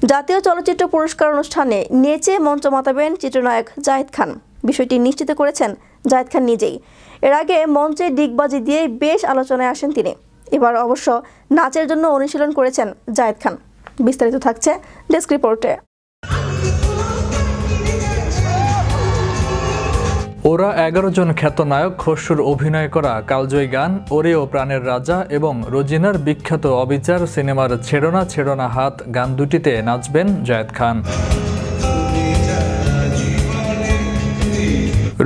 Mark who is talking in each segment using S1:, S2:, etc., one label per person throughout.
S1: জাতীয় চলচ্চিত্র পুরস্কার অনুষ্ঠানে নেচে মঞ্চ মাতাবেন চিত্রনায়ক জাহিদ খান। বিষয়টি নিশ্চিত করেছেন জাহিদ খান নিজেই। এর আগে মঞ্চে ডিগবাজি দিয়ে বেশ আলোচনায় আসেন তিনি। এবার অবশ্য নাচের জন্য অনুশীলন করেছেন জাহিদ খান। বিস্তারিত থাকছে ডেস্ক রিপোর্টে।
S2: ওরা 11 জন খ্যাতনায়ক খসরুর অভিনয় করা কালজয়ী গান ওরে ও প্রাণের রাজা এবং রোজিনার বিখ্যাত অবিচার সিনেমার ছেড়োনা ছেড়োনা হাত গান দুটিতে নাচবেন জাহিদ খান।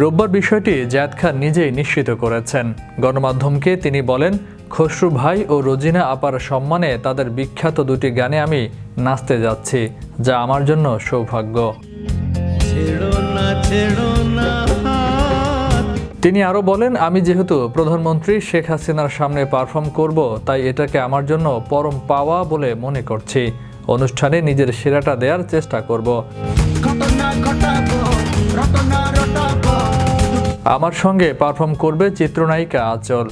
S2: রোববার বিষয়টি জাহিদ খান নিজেই নিশ্চিত করেছেন। গণমাধ্যমকে তিনি বলেন, খসরু ভাই ও রোজিনা আপার সম্মানে তাদের বিখ্যাত দুটি গানে আমি নাচতে যাচ্ছি, যা আমার জন্য সৌভাগ্য। তিনি আরও বলেন, আমি যেহেতু প্রধানমন্ত্রী শেখ হাসিনার সামনে পারফর্ম করব, তাই এটাকে আমার জন্য পরম পাওয়া বলে মনে করছি। অনুষ্ঠানে নিজের সেরাটা দেওয়ার চেষ্টা করব। আমার সঙ্গে পারফর্ম করবে চিত্রনায়িকা আঁচল।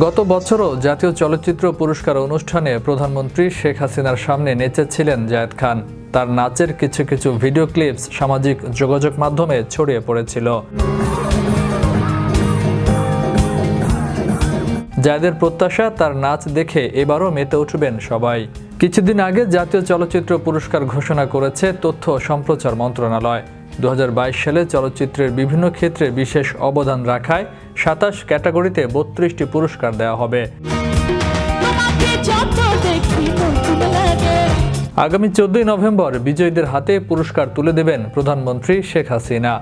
S2: গত বছরও জাতীয় চলচ্চিত্র পুরস্কার অনুষ্ঠানে প্রধানমন্ত্রী শেখ হাসিনার সামনে নেচেছিলেন জাহিদ খান। তার নাচের কিছু কিছু ভিডিও ক্লিপস সামাজিক যোগাযোগ মাধ্যমে ছড়িয়ে পড়েছিল। জাহিদের প্রত্যাশা, তার নাচ দেখে এবারও মেতে উঠবেন সবাই। কিছুদিন আগে জাতীয় চলচ্চিত্র পুরস্কার ঘোষণা করেছে তথ্য সম্প্রচার মন্ত্রণালয়। 2022 সালে চলচ্চিত্রের বিভিন্ন ক্ষেত্রে বিশেষ অবদান রাখায় 27 ক্যাটাগরিতে 32টি পুরস্কার দেওয়া হবে। আগামী 14 নভেম্বর বিজয়ীদের হাতে পুরস্কার তুলে দেবেন প্রধানমন্ত্রী শেখ হাসিনা।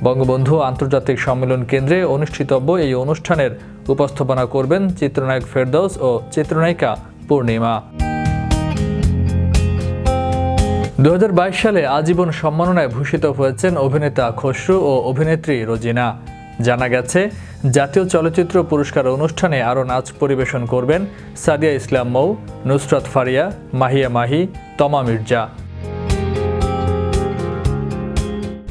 S2: বঙ্গবন্ধু আন্তর্জাতিক সম্মেলন কেন্দ্রে অনুষ্ঠিতব্য এই অনুষ্ঠানের উপস্থাপনা করবেন চিত্রনায়ক ফেরদৌস ও চিত্রনায়িকা পূর্ণিমা। 2022 সালে আজীবন সম্মাননায় ভূষিত হয়েছেন অভিনেতা খসরু ও অভিনেত্রী রোজিনা। জানা গেছে, জাতীয় চলচ্চিত্র পুরস্কার অনুষ্ঠানে আরও নাচ পরিবেশন করবেন সাদিয়া ইসলাম মৌ, নুসরাত ফারিয়া, মাহিয়া মাহি, তমা মির্জা।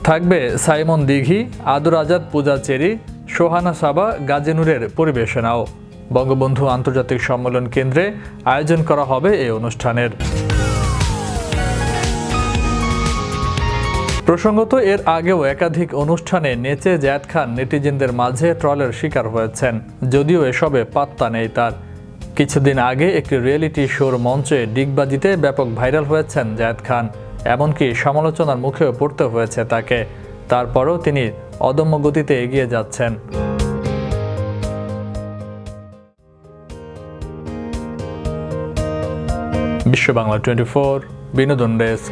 S2: থাকবে সাইমন দিঘি, আদর আজাদ, পূজা চেরি, সোহানা সাবা, গাজী নূরের পরিবেশনাও। বঙ্গবন্ধু আন্তর্জাতিক সম্মেলন কেন্দ্রে আয়োজন করা হবে এই অনুষ্ঠানের। প্রসঙ্গত, এর আগেও একাধিক অনুষ্ঠানে নেচে জাহিদ খান নেটিজেনদের মাঝে ট্রলের শিকার হয়েছেন, যদিও এসবে পাত্তা নেই তার। কিছুদিন আগে একটি রিয়েলিটি শোর মঞ্চে ডিগবাজিতে ব্যাপক ভাইরাল হয়েছেন জাহিদ খান। এমনকি সমালোচনার মুখেও পড়তে হয়েছে তাকে। তারপরও তিনি অদম্য গতিতে এগিয়ে যাচ্ছেন। বিশ্ব বাংলা 24 বিনোদন ডেস্ক।